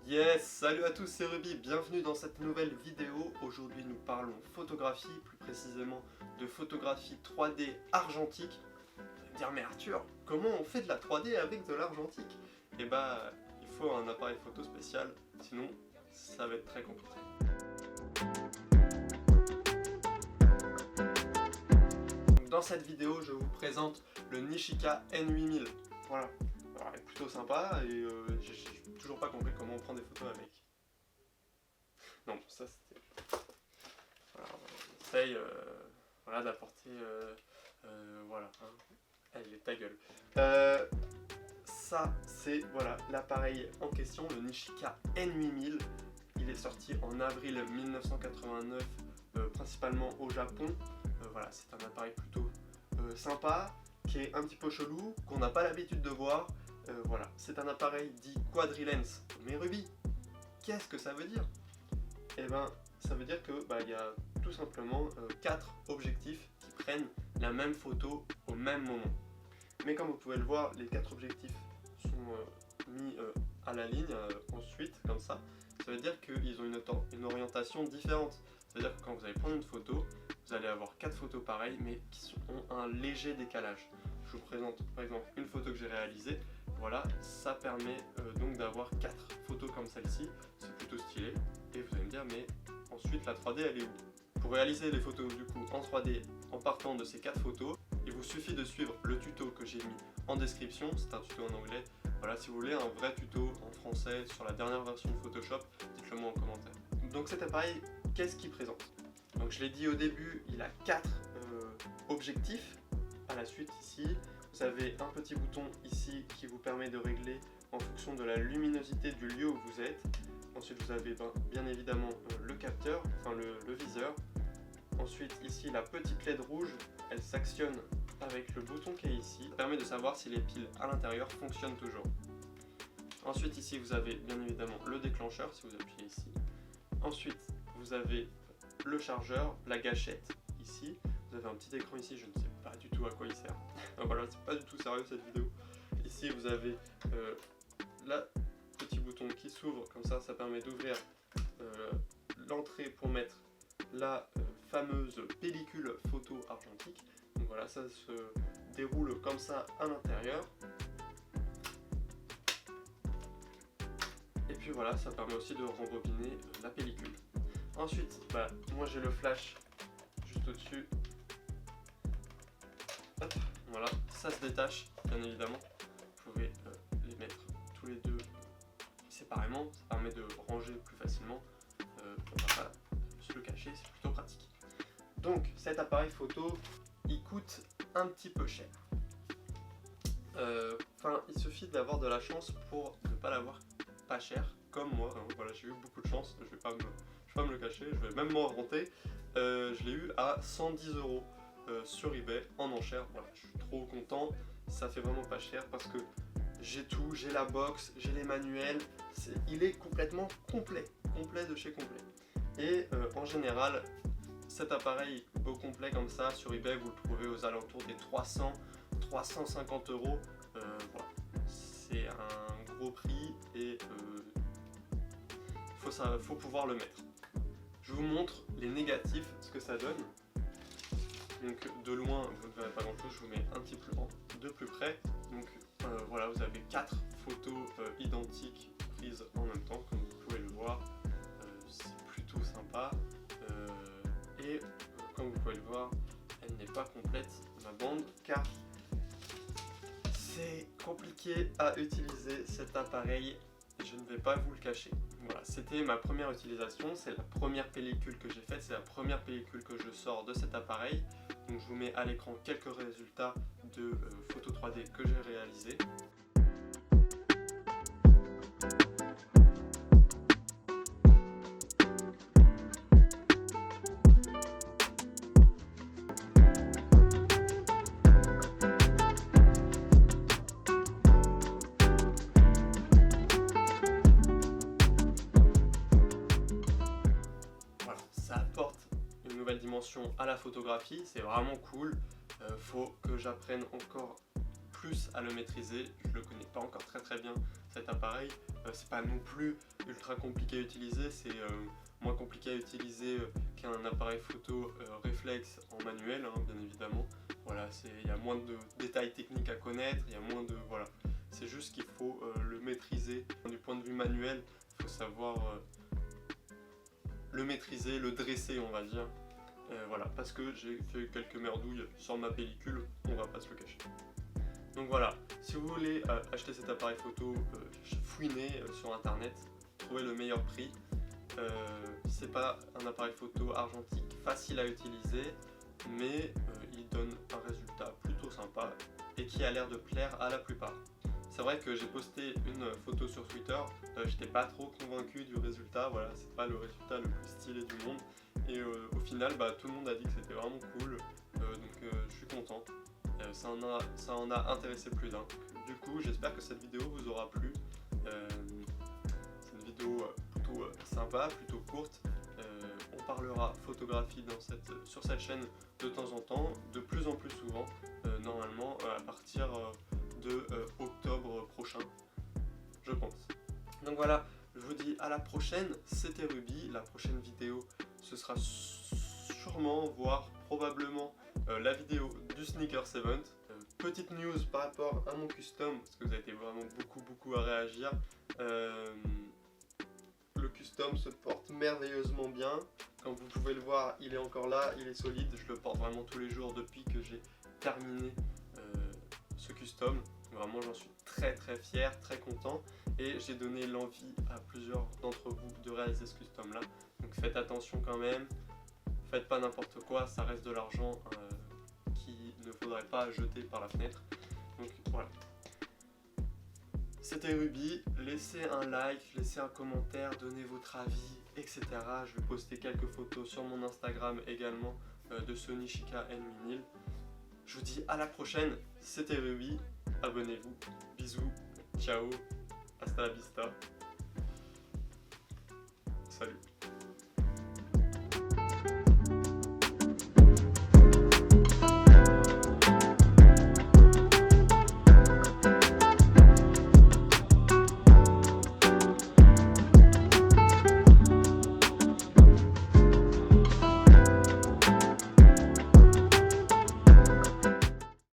Yes, salut à tous, c'est Ruby, bienvenue dans cette nouvelle vidéo. Aujourd'hui nous parlons photographie, plus précisément de photographie 3D argentique. Vous allez me dire, mais Arthur, comment on fait de la 3D avec de l'argentique? Eh bah, il faut un appareil photo spécial, sinon ça va être très compliqué. Donc, dans cette vidéo, je vous présente le Nichika N8000. Voilà. Alors, elle est plutôt sympa et j'ai toujours pas compris comment on prend des photos avec. Non, ça c'était... Voilà, on essaye voilà, d'apporter... voilà, hein. Allez, ta gueule. Ça c'est voilà l'appareil en question, le Nichika N8000. Il est sorti en avril 1989, principalement au Japon. Voilà, c'est un appareil plutôt sympa, qui est un petit peu chelou, qu'on n'a pas l'habitude de voir. Voilà, c'est un appareil dit quadri-lens. Mais Ruby, qu'est-ce que ça veut dire? Eh ben, ça veut dire que y a tout simplement 4 objectifs qui prennent la même photo au même moment. Mais comme vous pouvez le voir, les 4 objectifs sont mis à la ligne ensuite, comme ça. Ça veut dire qu'ils ont une orientation différente. Ça veut dire que quand vous allez prendre une photo, vous allez avoir 4 photos pareilles, mais qui ont un léger décalage. Je vous présente par exemple une photo que j'ai réalisée. Voilà, ça permet donc d'avoir 4 photos comme celle-ci. C'est plutôt stylé. Et vous allez me dire, mais ensuite la 3D elle est où? Pour réaliser les photos du coup en 3D en partant de ces 4 photos, il vous suffit de suivre le tuto que j'ai mis en description. C'est un tuto en anglais. Voilà, si vous voulez un vrai tuto en français sur la dernière version de Photoshop, dites-le moi en commentaire. Donc cet appareil, qu'est-ce qu'il présente? Donc je l'ai dit au début, il a 4 objectifs. À la suite ici, vous avez un petit bouton ici qui vous permet de régler en fonction de la luminosité du lieu où vous êtes. Ensuite vous avez bien évidemment le capteur, enfin le viseur. Ensuite ici la petite LED rouge, elle s'actionne avec le bouton qui est ici. Ça permet de savoir si les piles à l'intérieur fonctionnent toujours. Ensuite ici vous avez bien évidemment le déclencheur si vous appuyez ici. Ensuite vous avez le chargeur, la gâchette ici. Vous avez un petit écran ici, je ne sais pas du tout à quoi il sert. Voilà, c'est pas du tout sérieux cette vidéo. Ici vous avez le petit bouton qui s'ouvre, comme ça, ça permet d'ouvrir l'entrée pour mettre la fameuse pellicule photo argentique. Donc voilà, ça se déroule comme ça à l'intérieur. Et puis voilà, ça permet aussi de rembobiner la pellicule. Ensuite, moi j'ai le flash juste au-dessus. Hop, voilà, ça se détache, bien évidemment. Vous pouvez les mettre tous les deux séparément, ça permet de ranger plus facilement. On va pas se le cacher, c'est plutôt pratique. Donc cet appareil photo, il coûte un petit peu cher. Il suffit d'avoir de la chance pour ne pas l'avoir pas cher, comme moi. Voilà, j'ai eu beaucoup de chance, je vais pas me le cacher, je vais même m'en vanter. Je l'ai eu à 110 € sur eBay en enchère. Voilà, je suis trop content, ça fait vraiment pas cher parce que j'ai tout, j'ai la box, j'ai les manuels, il est complètement complet de chez complet. Et en général, cet appareil au complet comme ça sur eBay, vous le trouvez aux alentours des 300-350 €. Voilà, c'est un gros prix et faut pouvoir le mettre. Je vous montre les négatifs, ce que ça donne. Donc de loin, vous ne verrez pas grand chose, je vous mets un petit peu de plus près. Donc voilà, vous avez 4 photos identiques prises en même temps, comme vous pouvez le voir. C'est plutôt sympa. Et comme vous pouvez le voir, elle n'est pas complète, ma bande, car c'est compliqué à utiliser cet appareil. Je ne vais pas vous le cacher. Voilà, c'était ma première utilisation, c'est la première pellicule que j'ai faite, c'est la première pellicule que je sors de cet appareil. Donc je vous mets à l'écran quelques résultats de photos 3D que j'ai réalisées. Dimension à la photographie, c'est vraiment cool. Faut que j'apprenne encore plus à le maîtriser, je le connais pas encore très bien, cet appareil. C'est pas non plus ultra compliqué à utiliser, c'est moins compliqué à utiliser qu'un appareil photo réflexe en manuel, hein, bien évidemment. Voilà, il y a moins de détails techniques à connaître, il y a moins de... Voilà. C'est juste qu'il faut le maîtriser. Du point de vue manuel, il faut savoir le maîtriser, le dresser, on va dire. Voilà, parce que j'ai fait quelques merdouilles sur ma pellicule, on va pas se le cacher. Donc voilà, si vous voulez acheter cet appareil photo, fouinez sur internet, trouvez le meilleur prix. C'est pas un appareil photo argentique facile à utiliser, mais il donne un résultat plutôt sympa et qui a l'air de plaire à la plupart. C'est vrai que j'ai posté une photo sur Twitter, j'étais pas trop convaincu du résultat, voilà, c'est pas le résultat le plus stylé du monde. Et au final, tout le monde a dit que c'était vraiment cool, donc je suis content. Ça en a intéressé plus d'un. Du coup, j'espère que cette vidéo vous aura plu. C'est une vidéo plutôt sympa, plutôt courte. On parlera photographie sur cette chaîne de temps en temps, de plus en plus souvent, normalement à partir de octobre prochain, je pense. Donc voilà, je vous dis à la prochaine, c'était Ruby. La prochaine vidéo, ce sera sûrement, voire probablement, la vidéo du Sneakers Event. Petite news par rapport à mon custom, parce que vous avez été vraiment beaucoup à réagir. Le custom se porte merveilleusement bien. Comme vous pouvez le voir, il est encore là, il est solide. Je le porte vraiment tous les jours depuis que j'ai terminé ce custom. Vraiment, j'en suis très fier, très content. Et j'ai donné l'envie à plusieurs d'entre vous de réaliser ce custom là. Donc faites attention quand même. Faites pas n'importe quoi, ça reste de l'argent qu'il ne faudrait pas jeter par la fenêtre. Donc voilà. C'était Ruby, laissez un like, laissez un commentaire, donnez votre avis, etc. Je vais poster quelques photos sur mon Instagram également de ce Nishika N8000. Je vous dis à la prochaine, c'était Ruby, abonnez-vous, bisous, ciao, hasta la vista, salut.